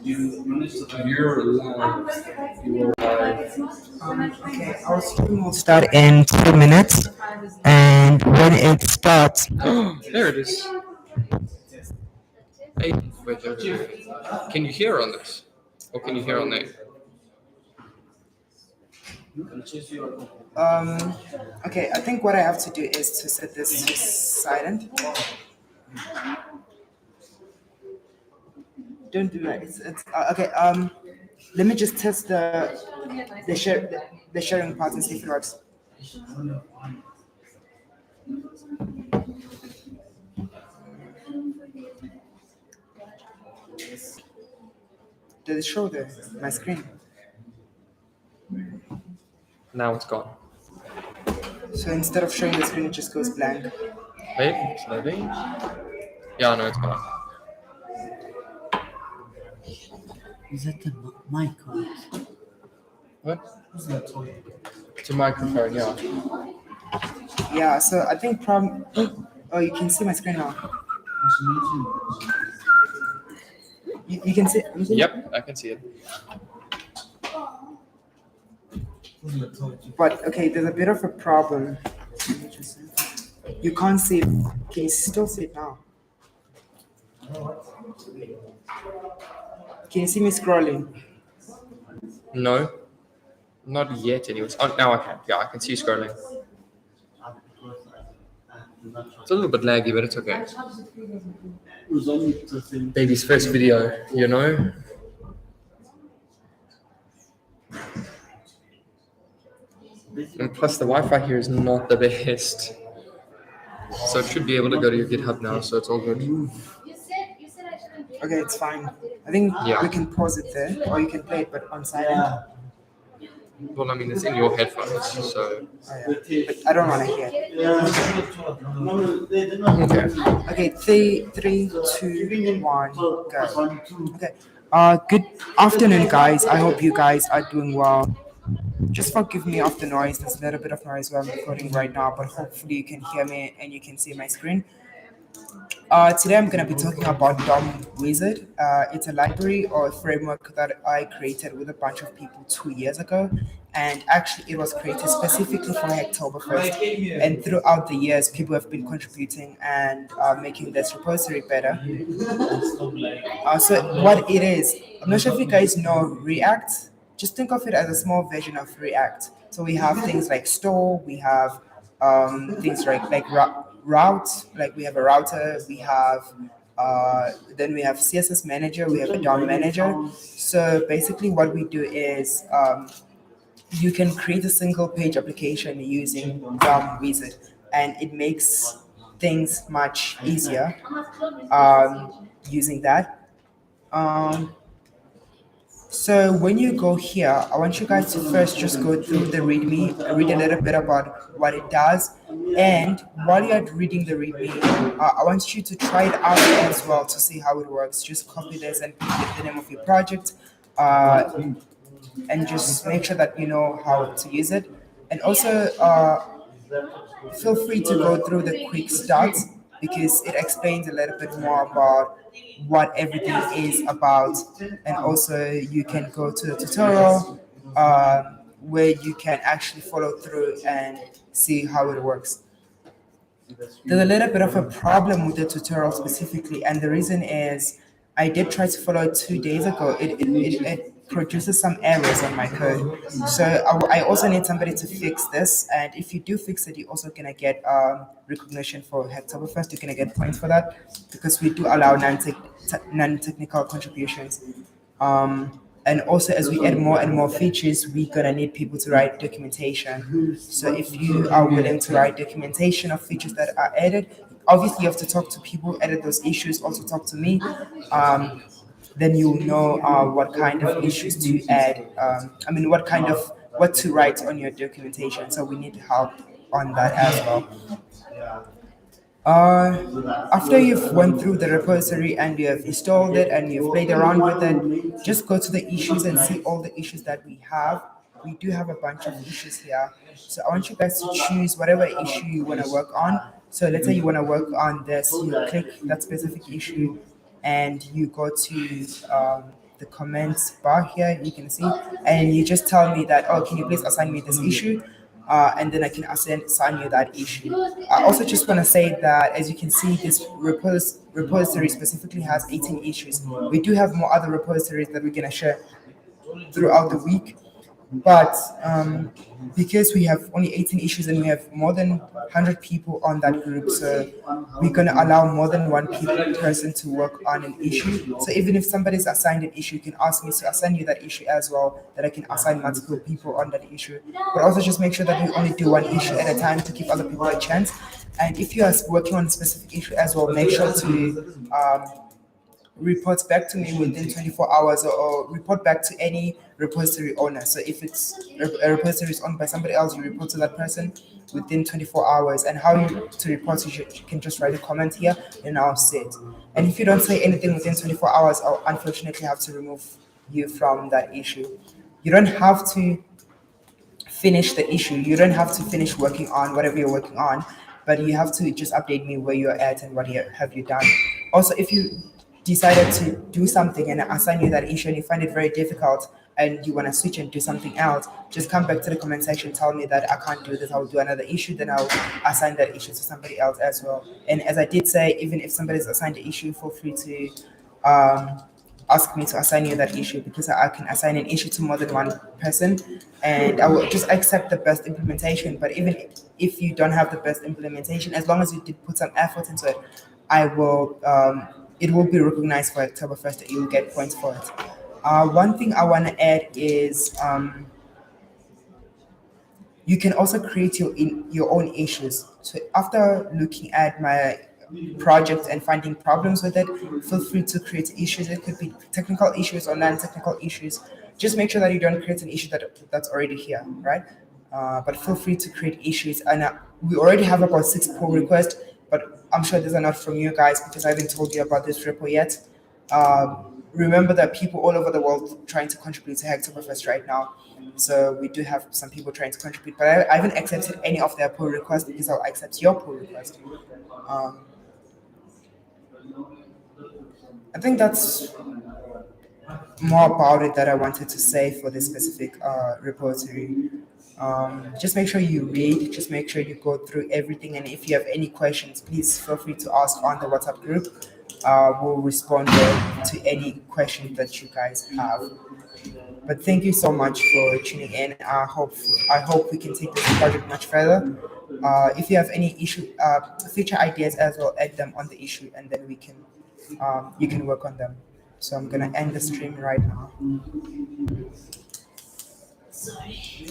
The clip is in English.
You're live. You're live. Okay, our stream will start in 2 minutes, and when it starts, There it is. Hey, wait, can you hear on this? Or can you hear on there? okay, I think what I have to do is to set this to silent. Don't do that. It's okay. Let me just test the sharing part and see if it works. Does it show my screen? Now it's gone. So instead of showing the screen, it just goes blank. Wait, slowly. Yeah, no, it's gone. Is that the mic? What? It's a microphone, yeah. Yeah. So I think Oh, you can see my screen now. You can see. Yep, I can see it. But okay, there's a bit of a problem. You can't see it. Can you still see it now? Can you see me scrolling? No, not yet. Anyways, oh, now I can. Yeah, I can see you scrolling. It's a little bit laggy, but it's okay. Baby's first video, you know. And plus, the Wi-Fi here is not the best, so it should be able to go to your GitHub now. So it's all good. Okay, it's fine. I think Yeah. we can pause it there, or you can play it, but on silent. Well, I mean, it's in your headphones, so Oh, yeah. But I don't want to hear it. okay. Okay, three, 2, 1, go. Okay. Good afternoon, guys. I hope you guys are doing well. Just forgive me of the noise. There's a little bit of noise while I'm recording right now, but hopefully you can hear me and you can see my screen. Today I'm going to be talking about DomWizard. It's a library or a framework that I created with a bunch of people 2 years ago. And actually it was created specifically for Hacktoberfest. And throughout the years, people have been contributing and making this repository better. So what it is, I'm not sure if you guys know React. Just think of it as a small version of React. So we have things like store, we have things like routes, like we have a router, we have then we have CSS manager, we have a DOM manager. So basically what we do is you can create a single page application using DomWizard, and it makes things much easier using that. So when you go here, I want you guys to first just go through the README, read a little bit about what it does. And while you're reading the README, I want you to try it out as well to see how it works. Just copy this and put the name of your project, and just make sure that you know how to use it. And also, feel free to go through the quick start because it explains a little bit more about what everything is about. And also you can go to the tutorial where you can actually follow through and see how it works. There's a little bit of a problem with the tutorial specifically, and the reason is I did try to follow it 2 days ago. It produces some errors on my code. So I also need somebody to fix this. And if you do fix it, you're also going to get recognition for Hacktoberfest. You're going to get points for that because we do allow non-technical contributions. And also, as we add more and more features, we're going to need people to write documentation. So if you are willing to write documentation of features that are added, obviously you have to talk to people who added those issues, also talk to me. Then you'll know what kind of issues to add. What to write on your documentation. So we need help on that as well. After you've went through the repository and you have installed it and you've played around with it, just go to the issues and see all the issues that we have. We do have a bunch of issues here. So I want you guys to choose whatever issue you want to work on. So let's say you want to work on this, you click that specific issue and you go to the comments bar here, you can see, and you just tell me that, oh, can you please assign me this issue? And then I can assign you that issue. I also just want to say that, as you can see, this repository specifically has 18 issues. We do have more other repositories that we're going to share throughout the week. But because we have only 18 issues and we have more than 100 people on that group, so we're going to allow more than one person to work on an issue. So even if somebody's assigned an issue, you can ask me to assign you that issue as well, that I can assign multiple people on that issue. But also just make sure that we only do one issue at a time to give other people a chance. And if you are working on a specific issue as well, make sure to report back to me within 24 hours, or report back to any repository owner. So if it's a repository is owned by somebody else, you report to that person within 24 hours. And how you to report, you can just write a comment here and I'll see it. And if you don't say anything within 24 hours, I'll unfortunately have to remove you from that issue. You don't have to finish the issue. You don't have to finish working on whatever you're working on, but you have to just update me where you're at and what have you done. Also, if you decided to do something and assign you that issue and you find it very difficult and you want to switch and do something else, just come back to the comment section, tell me that I can't do this, I'll do another issue, then I'll assign that issue to somebody else as well. And as I did say, even if somebody's assigned the issue, feel free to ask me to assign you that issue, because I can assign an issue to more than one person and I will just accept the best implementation. But even if you don't have the best implementation, as long as you did put some effort into it, I will it will be recognized for Hacktoberfest and you will get points for it. One thing I want to add is you can also create your own issues. So after looking at my project and finding problems with it, feel free to create issues. It could be technical issues or non-technical issues. Just make sure that you don't create an issue that's already here, right? But feel free to create issues. And we already have about 6 pull requests, but I'm sure these are not from you guys because I haven't told you about this repo yet. Remember that people all over the world trying to contribute to Hacktoberfest right now. So we do have some people trying to contribute, but I haven't accepted any of their pull requests because I'll accept your pull request. I think that's more about it that I wanted to say for this specific repository. Just make sure you read, just make sure you go through everything, and if you have any questions, please feel free to ask on the WhatsApp group. We'll respond to any questions that you guys have. But thank you so much for tuning in. I hope we can take this project much further. If you have any future ideas as well, add them on the issue, and then we can you can work on them. So I'm gonna end the stream right now. Sorry.